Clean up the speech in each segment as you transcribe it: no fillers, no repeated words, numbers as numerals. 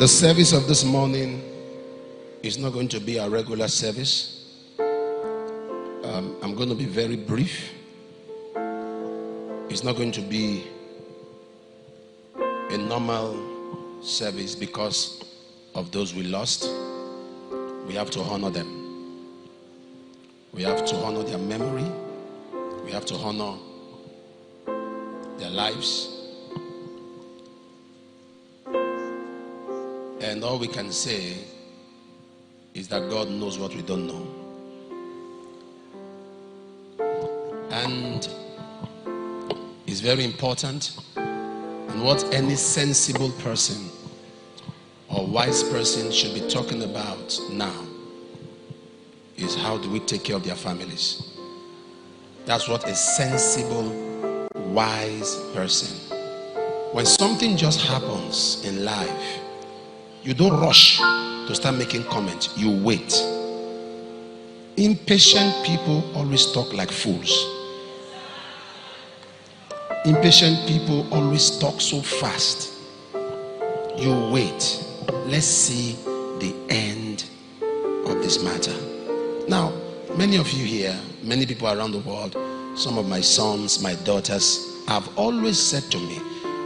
The service of this morning is not going to be a regular service. I'm going to be very brief. It's not going to be a normal service because of those we lost. We have to honor them. We have to honor their memory. We have to honor their lives. And all we can say is that God knows what we don't know. And it's very important. And what any sensible person or wise person should be talking about now is how do we take care of their families. That's what a sensible, wise person. When something just happens in life, you don't rush to start making comments. You wait. Impatient people always talk like fools. Impatient people always talk so fast. You wait. Let's see the end of this matter. Now, many of you here, many people around the world, some of my sons, my daughters have always said to me,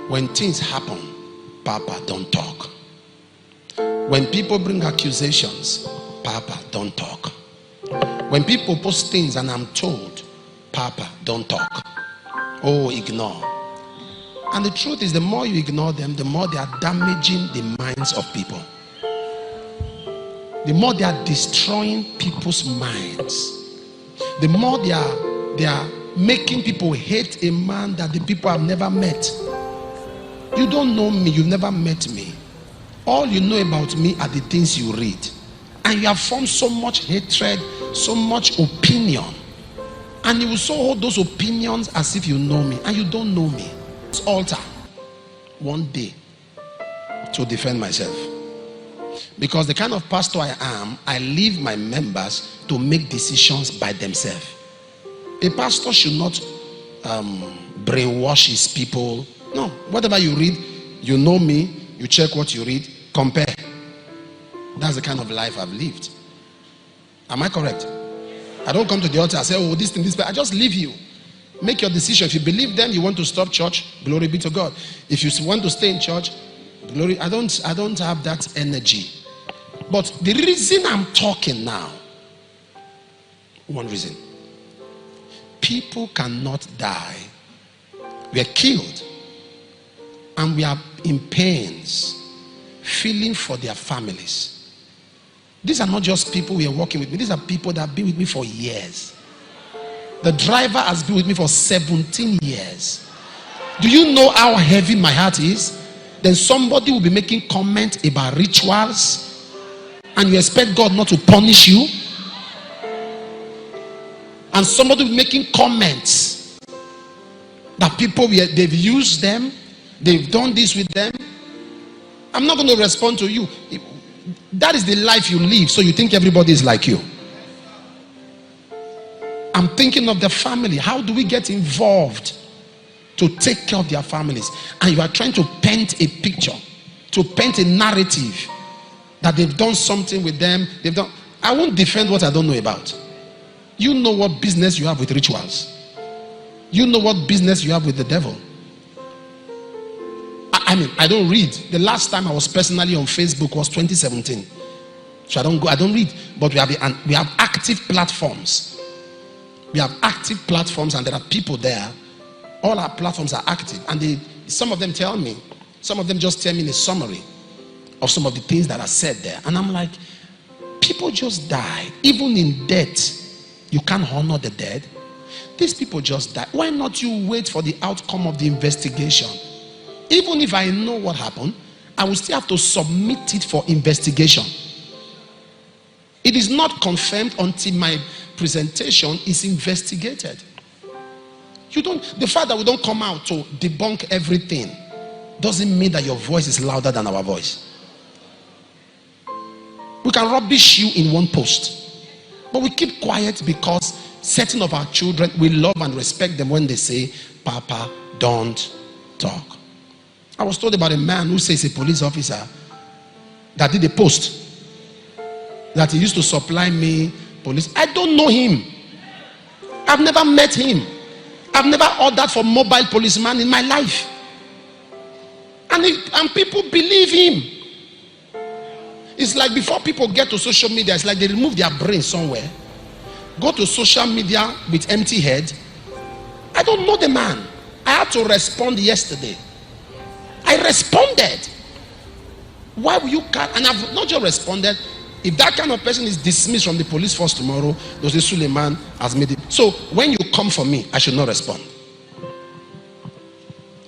when things happen, Papa, don't talk. When people bring accusations, Papa, don't talk. When people post things and I'm told, Papa, don't talk. Oh, ignore. And the truth is, the more you ignore them, the more they are damaging the minds of people. The more they are destroying people's minds. The more they are making people hate a man that the people have never met. You don't know me, you've never met me. All you know about me are the things you read. And you have formed so much hatred, so much opinion. And you will so hold those opinions as if you know me. And you don't know me. It's altar one day to defend myself. Because the kind of pastor I am, I leave my members to make decisions by themselves. A pastor should not brainwash his people. No, whatever you read, you know me, you check what you read, compare. That's the kind of life I've lived. Am I correct? I don't come to the altar and say, oh, this thing, this. I just leave you. Make your decision. If you believe them, you want to stop church, glory be to God. If you want to stay in church, glory. I don't have that energy. But the reason I'm talking now, one reason. People cannot die. We are killed. And we are in pains, feeling for their families. These are not just people who are working with me. These are people that have been with me for years. The driver has been with me for 17 years. Do you know how heavy my heart is? Then somebody will be making comments about rituals, and you expect God not to punish you. And somebody will be making comments that people, they've used them, they've done this with them. I'm not going to respond to you. That is the life you live, so you think everybody is like you. I'm thinking of the family. How do we get involved to take care of their families? And you are trying to paint a picture, to paint a narrative that they've done something with them. I won't defend what I don't know about. You know what business you have with rituals. You know what business you have with the devil. I don't read. The last time I was personally on Facebook was 2017. So I don't read. But we have active platforms. We have active platforms, and there are people there. All our platforms are active. And some of them tell me, some of them just tell me in a summary of some of the things that are said there. And I'm like, people just die. Even in death, you can't honor the dead. These people just die. Why not you wait for the outcome of the investigation? Even if I know what happened, I will still have to submit it for investigation. It is not confirmed until my presentation is investigated. The fact that we don't come out to debunk everything doesn't mean that your voice is louder than our voice. We can rubbish you in one post, but we keep quiet because certain of our children, we love and respect them when they say, Papa, don't talk. I was told about a man who says a police officer that did a post that he used to supply me police. I don't know him. I've never met him. I've never ordered for mobile policeman in my life. And people believe him. It's like before people get to social media, it's like they remove their brain somewhere, go to social media with empty head. I don't know the man. I had to respond yesterday. I responded. Why will you cut? And I've not just responded. If that kind of person is dismissed from the police force tomorrow, they'll say Suleman has made it. So when you come for me, I should not respond.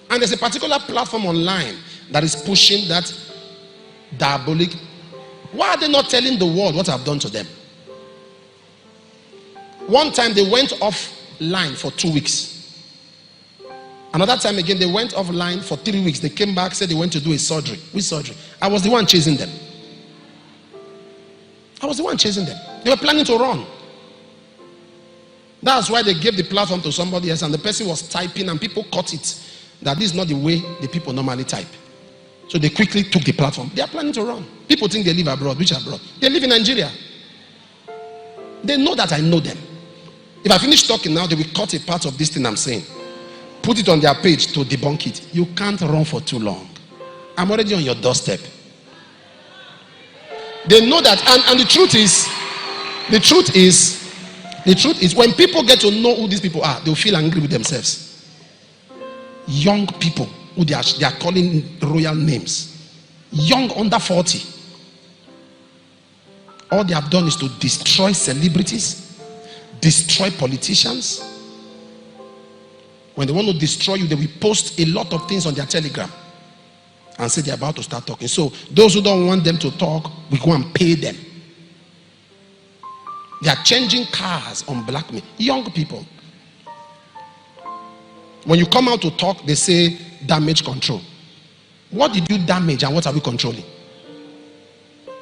And there's a particular platform online that is pushing that diabolic. Why are they not telling the world what I've done to them? One time they went offline for 2 weeks. Another time again, they went offline for 3 weeks. They came back, said they went to do a surgery. Which surgery? I was the one chasing them. They were planning to run. That's why they gave the platform to somebody else, and the person was typing, and people caught it that this is not the way the people normally type. So they quickly took the platform. They are planning to run. People think they live abroad. Which abroad? They live in Nigeria. They know that I know them. If I finish talking now, they will cut a part of this thing I'm saying, put it on their page to debunk it. You can't run for too long. I'm already on your doorstep. They know that, and the truth is, when people get to know who these people are, they'll feel angry with themselves. Young people who they are calling royal names, young under 40. All they have done is to destroy celebrities, destroy politicians. When they want to destroy you, they will post a lot of things on their Telegram and say they're about to start talking. So those who don't want them to talk, we go and pay them. They are changing cars on blackmail. Young people. When you come out to talk, they say damage control. What did you damage and what are we controlling?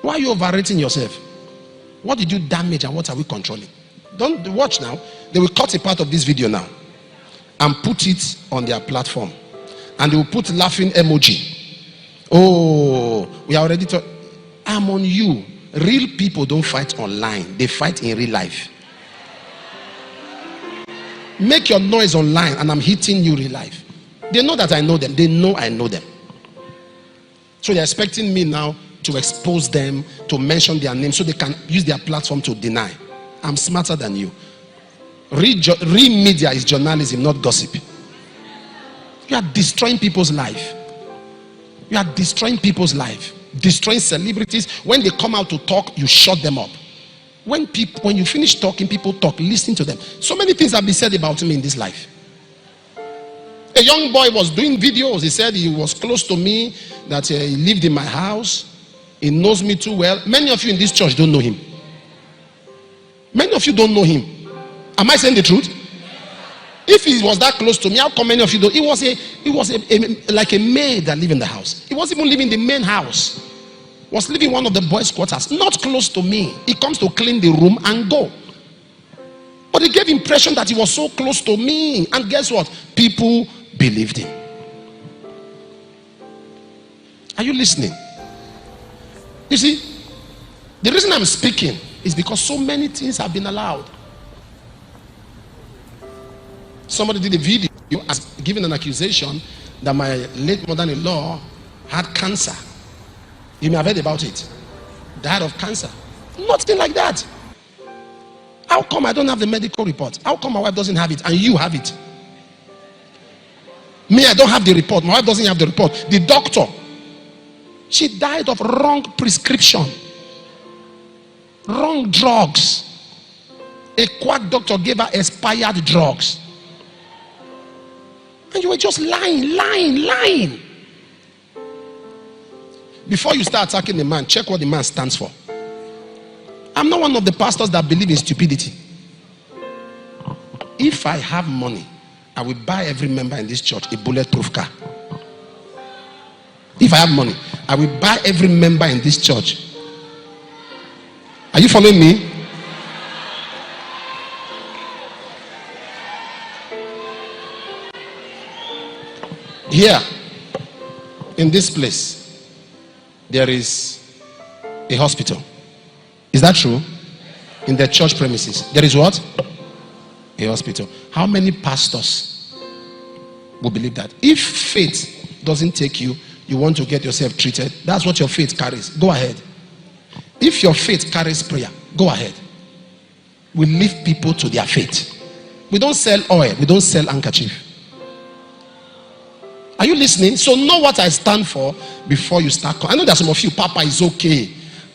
Why are you overrating yourself? What did you damage and what are we controlling? Don't watch now. They will cut a part of this video now and put it on their platform. And they will put laughing emoji. Oh, we are already talking. I'm on you. Real people don't fight online. They fight in real life. Make your noise online and I'm hitting you real life. They know that I know them. They know I know them. So they're expecting me now to expose them, to mention their name so they can use their platform to deny. I'm smarter than you. Real media is journalism, not gossip. You are destroying people's life. You are destroying people's life. Destroying celebrities. When they come out to talk, you shut them up. When you finish talking, people talk. Listen to them. So many things have been said about me in this life. A young boy was doing videos. He said he was close to me, that he lived in my house. He knows me too well. Many of you in this church don't know him. Many of you don't know him. Am I saying the truth? If he was that close to me, how come many of you don't? He was like a maid that lived in the house. He wasn't even living in the main house. Was living in one of the boys' quarters, not close to me. He comes to clean the room and go. But he gave impression that he was so close to me. And guess what? People believed him. Are you listening? You see, the reason I'm speaking is because so many things have been allowed. Somebody did a video giving an accusation that my late mother-in-law had cancer. You may have heard about it. Died of cancer. Nothing like that. How come I don't have the medical report? How come my wife doesn't have it and you have it? Me, I don't have the report. My wife doesn't have the report. The doctor, she died of wrong prescription. Wrong drugs. A quack doctor gave her expired drugs. And you were just lying. Before you start attacking the man, check what the man stands for. I'm not one of the pastors that believe in stupidity. If I have money, I will buy every member in this church a bulletproof car. If I have money, I will buy every member in this church. Are you following me? Here, in this place, there is A hospital. Is that true? In the church premises, there is what? A hospital. How many pastors will believe that? If faith doesn't take you, you want to get yourself treated, that's what your faith carries. Go ahead. If your faith carries prayer, go ahead. We leave people to their faith. We don't sell oil, we don't sell handkerchief. Are you listening? So know what I stand for before you start. I know that some of you, Papa is okay.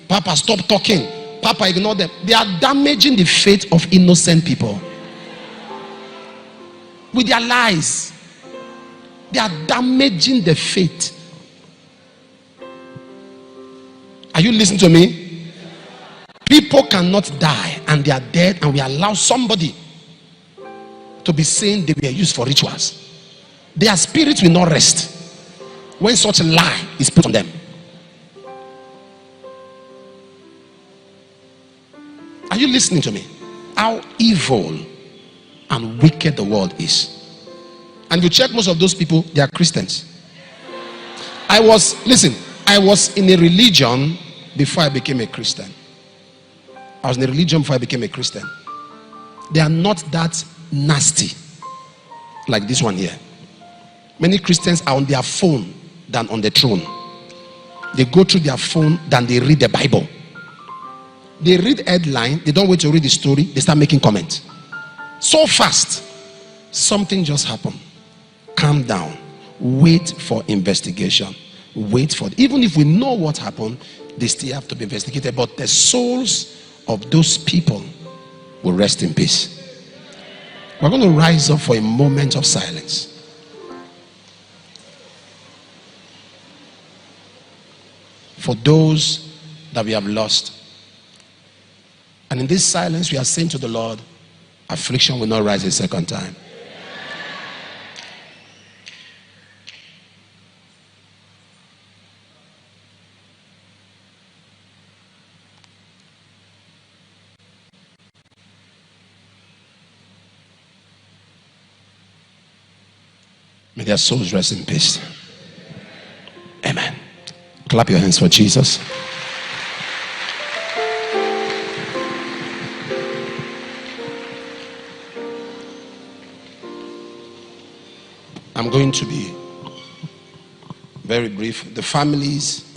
Papa, stop talking. Papa, ignore them. They are damaging the faith of innocent people with their lies. They are damaging the faith. Are you listening to me? People cannot die and they are dead, and we allow somebody to be saying they were used for rituals. Their spirit will not rest when such a lie is put on them. Are you listening to me? How evil and wicked the world is. And you check most of those people, they are Christians. I was in a religion before I became a Christian. I was in a religion before I became a Christian. They are not that nasty like this one here. Many Christians are on their phone than on the throne. They go through their phone than they read the Bible. They read headline, they don't wait to read the story, they start making comments. So fast. Something just happened. Calm down. Wait for investigation. Wait for even if we know what happened, they still have to be investigated. But the souls of those people will rest in peace. We're going to rise up for a moment of silence. For those that we have lost. And in this silence, we are saying to the Lord, affliction will not rise a second time. May their souls rest in peace. Amen. Clap your hands for Jesus. I'm going to be very brief. The families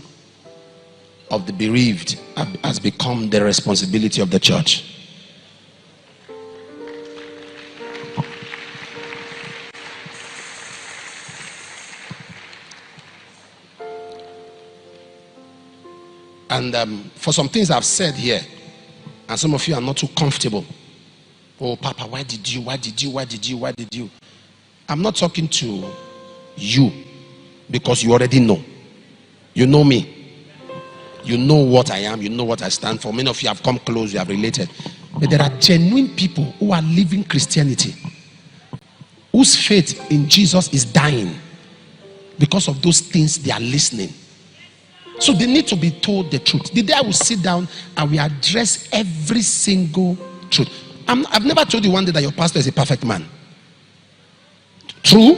of the bereaved has become the responsibility of the church. And for some things I've said here, and some of you are not too comfortable. Oh, Papa, why did you? I'm not talking to you because you already know. You know me. You know what I am. You know what I stand for. Many of you have come close. You have related. But there are genuine people who are living Christianity, whose faith in Jesus is dying because of those things they are listening. So they need to be told the truth. The day I will sit down and we address every single truth. I've never told you one day that your pastor is a perfect man. True?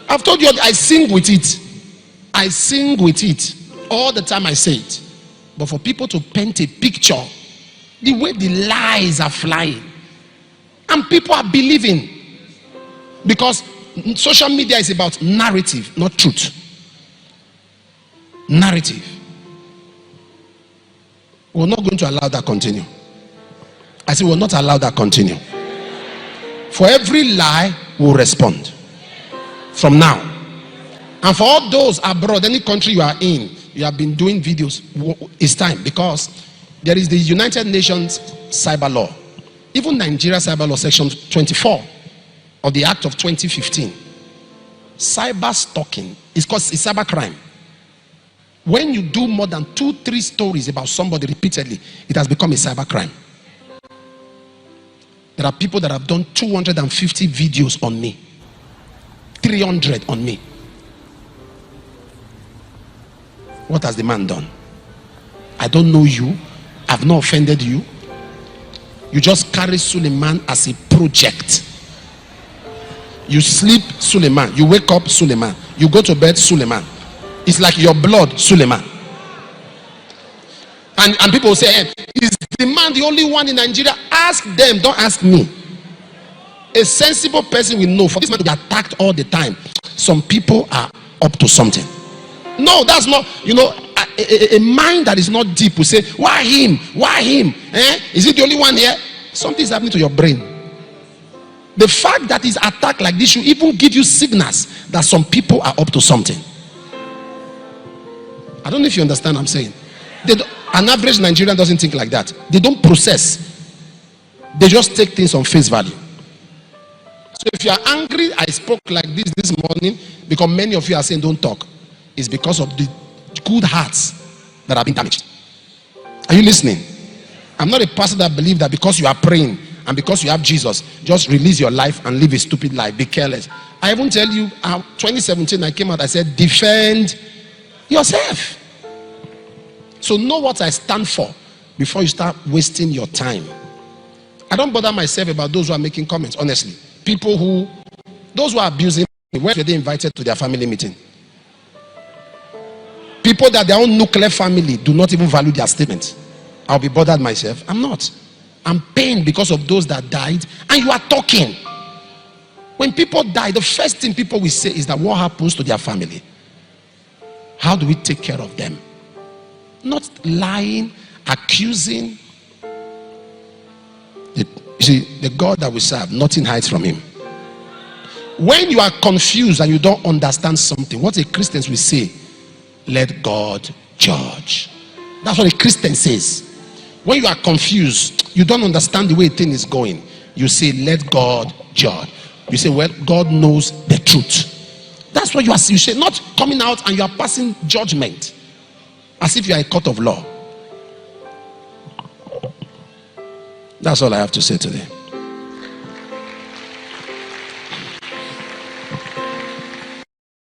I've told you I sing with it. I sing with it. All the time I say it. But for people to paint a picture, the way the lies are flying, and people are believing, because social media is about narrative, not truth. Narrative. We're not going to allow that continue. I say we'll not allow that continue. For every lie, we'll respond from now. And for all those abroad, any country you are in, you have been doing videos, it's time, because there is the United Nations cyber law. Even Nigeria cyber law section 24 of the Act of 2015. Cyber stalking is called cyber crime. When you do more than 2-3 stories about somebody repeatedly, it has become a cyber crime. There are people that have done 250 videos on me, 300 on me. What has the man done? I don't know you. I've not offended you. You just carry Suleman as a project. You sleep, Suleman. You wake up, Suleman. You go to bed, Suleman. It's like your blood, Suleman. And people say, is the man the only one in Nigeria? Ask them, don't ask me. A sensible person will know for this man to be attacked all the time. Some people are up to something. No, that's not, a mind that is not deep will say, why him? Why him? Is it the only one here? Something is happening to your brain. The fact that he's attacked like this should even give you signals that some people are up to something. I don't know if you understand what I'm saying. An average Nigerian doesn't think like that. They don't process. They just take things on face value. So if you are angry, I spoke like this morning because many of you are saying don't talk. It's because of the good hearts that have been damaged. Are you listening? I'm not a person that believes that because you are praying and because you have Jesus, just release your life and live a stupid life. Be careless. I even tell you, 2017 I came out, I said, defend yourself. So know what I stand for before you start wasting your time. I don't bother myself about those who are making comments, honestly. Those who are abusing me, when were they invited to their family meeting? People that their own nuclear family do not even value their statements. I'll be bothered myself. I'm not. I'm pained because of those that died. And you are talking. When people die, the first thing people will say is that what happens to their family? How do we take care of them? Not lying, accusing. You see, the God that we serve, nothing hides from him. When you are confused and you don't understand something, what a Christian will say, let God judge. That's what a Christian says. When you are confused, you don't understand the way a thing is going, you say, let God judge. You say, well, God knows the truth. That's what you say, not coming out and you are passing judgment as if you are a court of law. That's all I have to say today.